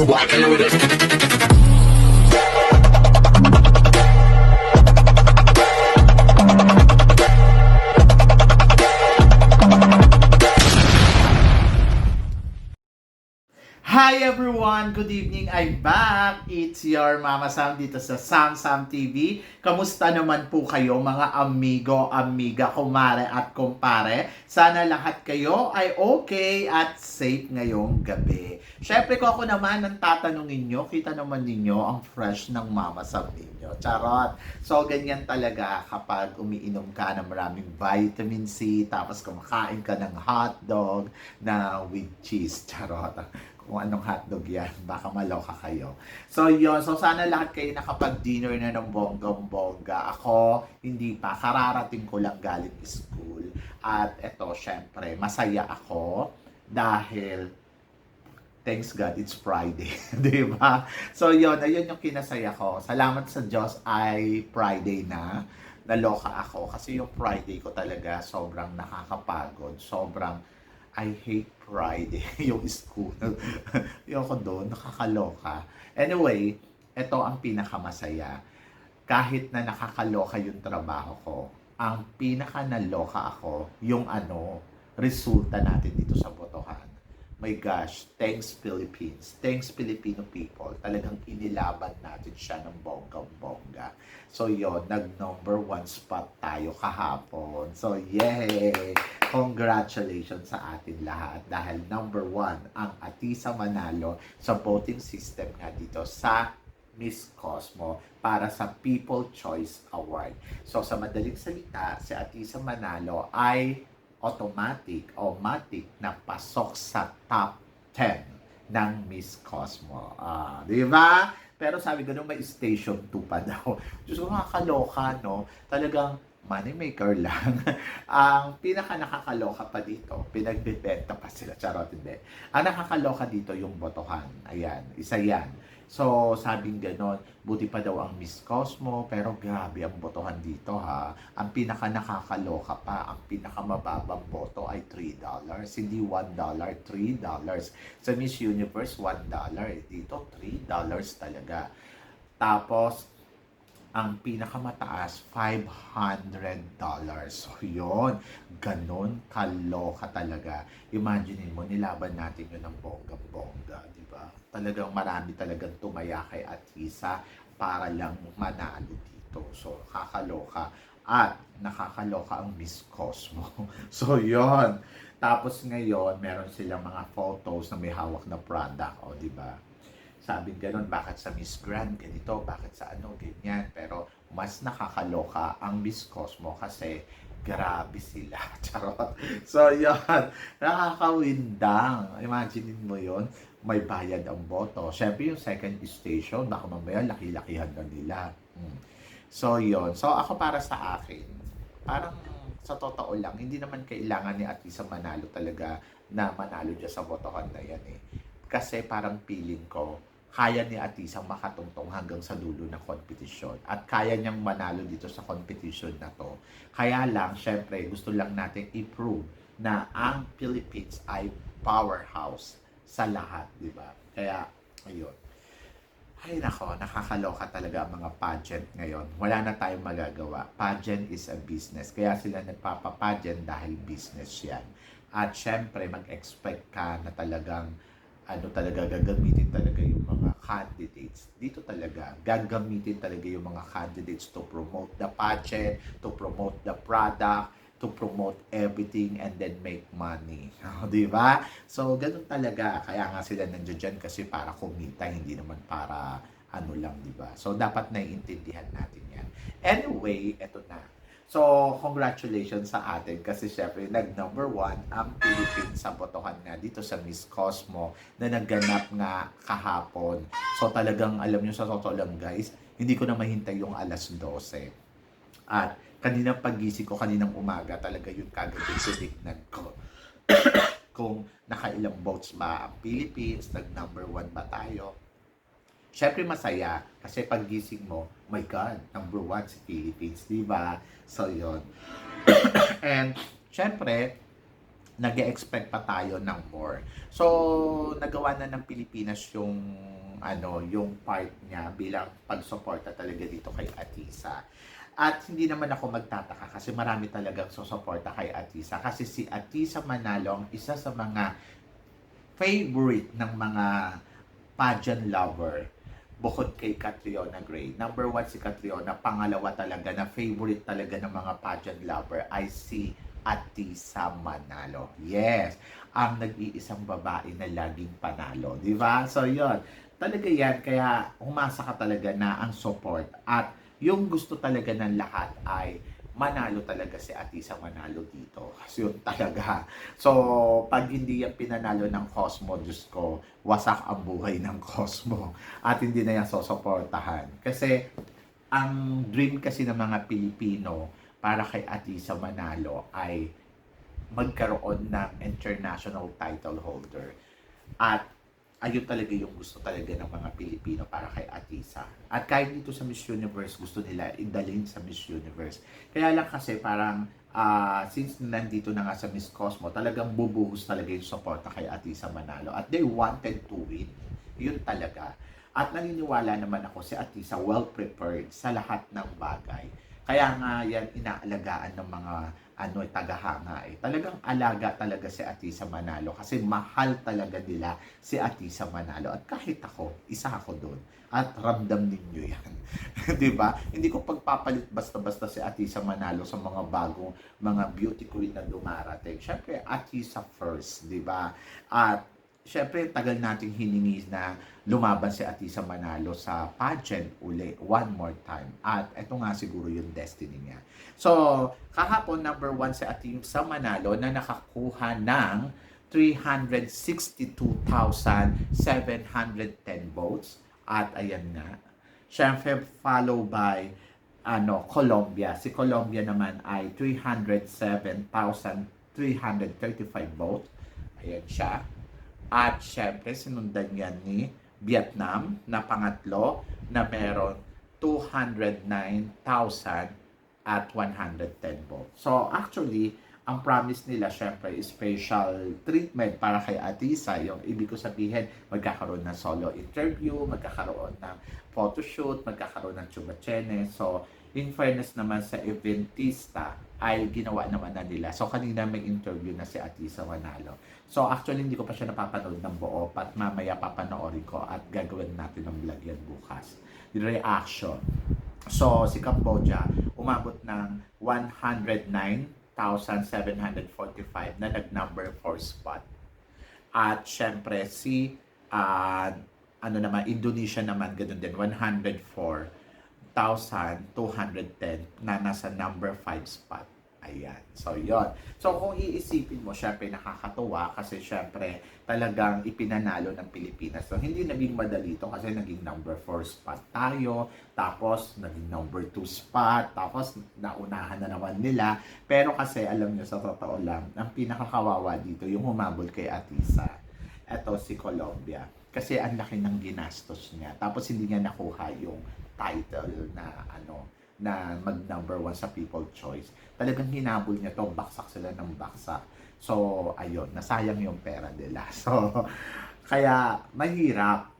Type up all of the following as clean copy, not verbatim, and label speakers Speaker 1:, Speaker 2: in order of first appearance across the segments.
Speaker 1: rockin' with it.
Speaker 2: Hi everyone! Good evening! I'm back! It's your Mama Sam dito sa Sam Sam TV. Kamusta naman po kayo mga amigo, amiga, kumare at kumpare? Sana lahat kayo ay okay at safe ngayong gabi. Syempre ko ako naman ang tatanungin nyo, kita naman ninyo ang fresh ng Mama Sam ninyo. Charot! So ganyan talaga kapag umiinom ka ng maraming vitamin C, tapos kumakain ka ng hotdog na with cheese. Charot! Kung anong hotdog yan, baka maloka kayo. So yun, so sana lahat kayo nakapag-dinner na ng bonggang-bongga. Ako, hindi pa, kararating ko lang galing school. At eto, syempre, masaya ako dahil thanks God, it's Friday. Di ba? So yun, ayun yung kinasaya ko. Salamat sa Diyos ay Friday na. Naloka ako kasi yung Friday ko talaga sobrang nakakapagod. Sobrang I hate Friday, yung school. Yung ako doon, nakakaloka. Anyway, ito ang pinakamasaya. Kahit na nakakaloka yung trabaho ko, ang pinakanaloka ako, yung resulta natin dito sa botohan. My gosh, thanks Philippines. Thanks Filipino people. Talagang inilaban natin siya ng bonggang-bongga. So yon, nag-number 1 spot tayo kahapon. So yay! Congratulations sa atin lahat. Dahil number 1 ang Atisa Manalo sa voting system nga dito sa Miss Cosmo para sa People Choice Award. So sa madaling salita, si Atisa Manalo ay automatic na pasok sa top 10 ng Miss Cosmo. Di ba? Pero sabi ko nung may station 2 pa daw. Diyos ko, nakakaloka, no? Talagang money maker lang. Ang pinaka nakakaloka pa dito, pinagbebenta pa sila. Charot, hindi. Ang nakakaloka dito yung botohan. Ayan, isa yan. So, sabing ganon, buti pa daw ang Miss Cosmo, pero grabe ang botohan dito ha. Ang pinaka nakakaloka pa, ang pinaka mababang boto ay $3. Hindi $1, $3. Sa Miss Universe, $1. Dito, $3 talaga. Tapos, ang pinakamataas, $500. So, yun. Ganon kaloka talaga. Imagine mo, nilaban natin yun ng bongga-bongga, di ba? Talagang marami talagang tumaya kay Atisa para lang manalo dito. So, kakaloka. At nakakaloka ang Miss Cosmo. So, yun. Tapos ngayon, meron silang mga photos na may hawak na product. O, di ba? Sabing gano'n, bakit sa Miss Grand ganito, bakit sa ganyan. Pero mas nakakaloka ang Miss Cosmo kasi grabe sila. Charot. So, yan. Nakakawindang. Imagine mo yon, may bayad ang boto. Siyempre, yung second station, baka mamaya laki-lakihan na nila. So, yon. So, ako para sa akin, parang sa totoo lang, hindi naman kailangan ni Atisa Manalo talaga na manalo dyan sa botohan na yan eh. Kasi parang feeling ko, kaya ni Atisa makatungtong hanggang sa dulo ng kompetisyon. At kaya niyang manalo dito sa competition na to. Kaya lang, syempre, gusto lang natin i-prove na ang Philippines ay powerhouse sa lahat, di ba? Kaya, ayun. Ay nako, nakakaloka talaga ang mga pageant ngayon. Wala na tayong magagawa. Pageant is a business. Kaya sila nagpapapageant dahil business yan. At syempre, mag-expect ka na talagang talaga gagamitin talaga yung mga candidates. Dito talaga, gagamitin talaga yung mga candidates to promote the pageant, to promote the product, to promote everything and then make money. Di ba? So, ganun talaga. Kaya nga sila nandiyan dyan kasi para kumita, hindi naman para lang, di ba? So, dapat naiintindihan natin yan. Anyway, eto na. So, congratulations sa atin kasi syempre nag-number 1 ang Philippines sa botohan nga dito sa Miss Cosmo na nagganap nga kahapon. So, talagang alam nyo sa totoo lang guys, hindi ko na mahintay yung alas 12. At kaninang pagising ko, kaninang umaga, talaga yung kagad yung tinignan ko. Kung nakailang votes ba ang Philippines, nag-number 1 ba tayo. Syempre masaya kasi paggising mo, my God, number 1 si Philippines, di ba? So, yun. And, syempre, nag-expect pa tayo ng more. So, nagawa na ng Pilipinas yung yung part niya bilang pagsuporta talaga dito kay Atisa. At hindi naman ako magtataka kasi marami talagang susuporta kay Atisa kasi si Atisa Manalo ang isa sa mga favorite ng mga pageant lover bukod kay Catriona Gray. Number one si Catriona, pangalawa talaga na favorite talaga ng mga pageant lover ay si Atisa Manalo. Yes, ang nag-iisang babae na laging panalo, di ba? So yon, talaga yan, kaya umasa ka talaga na ang support at yung gusto talaga ng lahat ay manalo talaga si Atisa Manalo dito. Kasi yun talaga. So, pag hindi yan pinanalo ng Cosmo, Diyos ko, wasak ang buhay ng Cosmo. At hindi na yan susuportahan. Kasi, ang dream kasi ng mga Pilipino para kay Atisa Manalo ay magkaroon ng international title holder. At ayun talaga yung gusto talaga ng mga Pilipino para kay Atisa. At kahit dito sa Miss Universe, gusto nila idalhin sa Miss Universe. Kaya lang kasi parang since nandito na nga sa Miss Cosmo, talagang bubuhos talaga yung suporta kay Atisa Manalo. At they wanted to win. Yun talaga. At naniniwala naman ako si Atisa well prepared sa lahat ng bagay. Kaya nga yan inaalagaan ng mga tagahanga eh. Talagang alaga talaga si Atisa Manalo kasi mahal talaga nila si Atisa Manalo. At kahit ako, isa ako doon. At ramdam ninyo yan. 'Di ba? Hindi ko pagpapalit basta-basta si Atisa Manalo sa mga bagong mga beauty queen na dumarating. Syempre, Atisa first, 'di ba? At syempre, tagal nating hiningi na lumaban si Atisa Manalo sa pageant uli, one more time. At ito nga siguro yung destiny niya. So, kahapon, number 1 si Atisa Manalo na nakakuha ng 362,710 votes. At ayan nga. Syempre, follow by Colombia. Si Colombia naman ay 307,335 votes. Ayan siya. At syempre, sinundan yan ni Vietnam na pangatlo na meron 209,110 votes. So actually, ang promise nila syempre special treatment para kay Atisa. Yung ibig ko sabihin, magkakaroon ng solo interview, magkakaroon ng photoshoot, magkakaroon ng chubachene. So in fairness naman sa eventista, ay ginawa naman na nila. So, kanina may interview na si Atisa Manalo. So, actually, hindi ko pa siya napapanood ng buo, at mamaya papanoorin ko at gagawin natin ng vlog yan bukas. Reaction. So, si Cambodia, umabot ng 109,745 na nag-number 4 spot. At, syempre, si Indonesia naman, ganun din, 104,210 na nasa number 5 spot. Ayan. So, yon. So, kung iisipin mo, syempre nakakatuwa kasi syempre talagang ipinanalo ng Pilipinas. So, hindi naging madali ito kasi naging number 4 spot tayo, tapos naging number 2 spot, tapos naunahan na naman nila. Pero kasi, alam nyo, sa totoo lang, ang pinakakawawa dito, yung humabol kay Atisa. Ito si Colombia. Kasi ang laki ng ginastos niya. Tapos hindi niya nakuha yung title na mag number 1 sa People Choice. Talagang hinabol niya to, baksak sila ng baksak. So, ayun, nasayang yung pera nila. So, kaya mahirap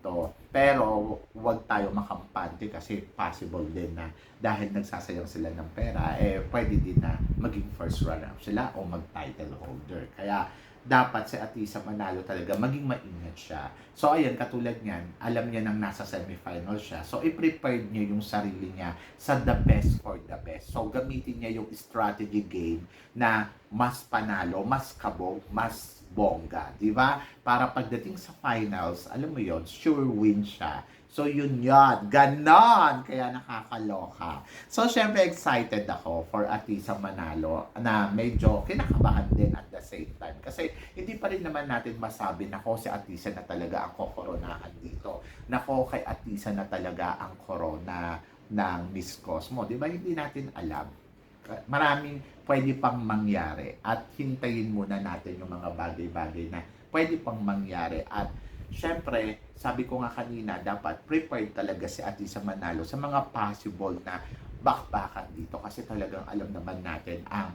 Speaker 2: to. Pero, wag tayo makampante kasi possible din na dahil nagsasayang sila ng pera, pwede din na maging first runner-up sila o mag-title holder. Kaya, dapat si Atisa Manalo talaga maging maingat siya. So ayan, katulad niyan, alam niya nang nasa semifinal siya. So i-prepared niya yung sarili niya sa the best for the best. So gamitin niya yung strategy game na mas panalo, mas kabog, mas bongga, di ba? Para pagdating sa finals, alam mo yon, sure win siya. So yun, ganon, kaya nakakaloka. So syempre excited ako for Atisa Manalo na medyo kinakabahan din at the same time. Kasi hindi pa rin naman natin masabi na si Atisa na talaga ang kokoronahan dito. Na kay Atisa na talaga ang corona ng Miss Cosmo. Di ba hindi natin alam? Maraming pwede pang mangyari at hintayin muna natin yung mga bagay-bagay na pwede pang mangyari. At syempre, sabi ko nga kanina, dapat prepared talaga si Atisa Manalo sa mga possible na bakbakan dito kasi talagang alam naman natin ang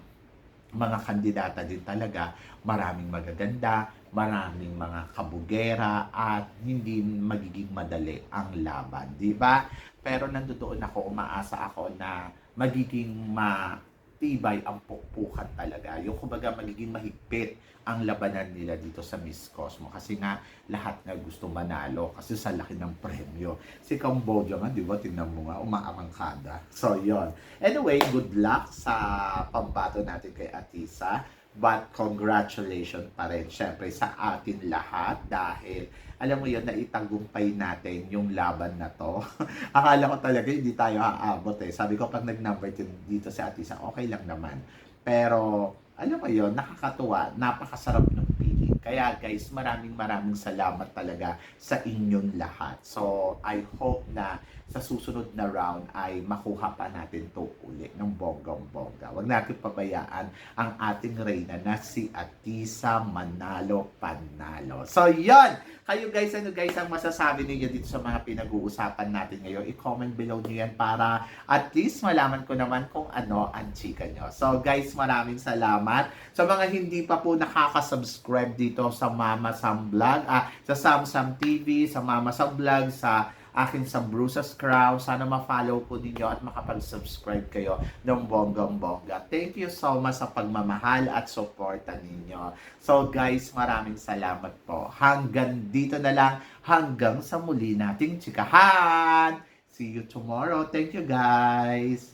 Speaker 2: mga kandidata din talaga, maraming magaganda, maraming mga kabugera at hindi magiging madali ang laban, di ba? Pero nandoon ako, umaasa ako na magiging matibay ang pukpukan talaga. Yung kumbaga magiging mahigpit ang labanan nila dito sa Miss Cosmo. Kasi nga, lahat na gusto manalo kasi sa laki ng premyo. Si Cambodia nga, di ba? Tingnan mo nga, umaamangkada. So, yon. Anyway, good luck sa pambato natin kay Atisa. But congratulations pa rin, syempre, sa atin lahat dahil alam mo yun, naitagumpay natin yung laban na to. Akala ko talaga hindi tayo aabot eh. Sabi ko pag nag-number 2 dito si Atisa, okay lang naman. Pero alam mo yun, nakakatuwa, napakasarap ng feeling. Kaya guys, maraming salamat talaga sa inyong lahat. So, I hope na sa susunod na round ay makuha pa natin to uli ng bonggang-bongga. Huwag natin pabayaan ang ating reyna na si Atisa Manalo Panalo. So, yon! Kayo guys, ano guys ang masasabi niyo dito sa mga pinag-uusapan natin ngayon? I-comment below niyo yan para at least malaman ko naman kung ano ang chika nyo. So guys, maraming salamat. Sa mga hindi pa po nakaka-subscribe dito sa Mama Sam Vlog, sa Sam Sam TV, sa Mama Sam Vlog, sa akin sa Bruce's Crown. Sana ma-follow po ninyo at makapag-subscribe kayo ng bonggang-bongga. Thank you so much sa pagmamahal at suporta ninyo. So guys, maraming salamat po. Hanggang dito na lang. Hanggang sa muli nating chikahan. See you tomorrow. Thank you guys.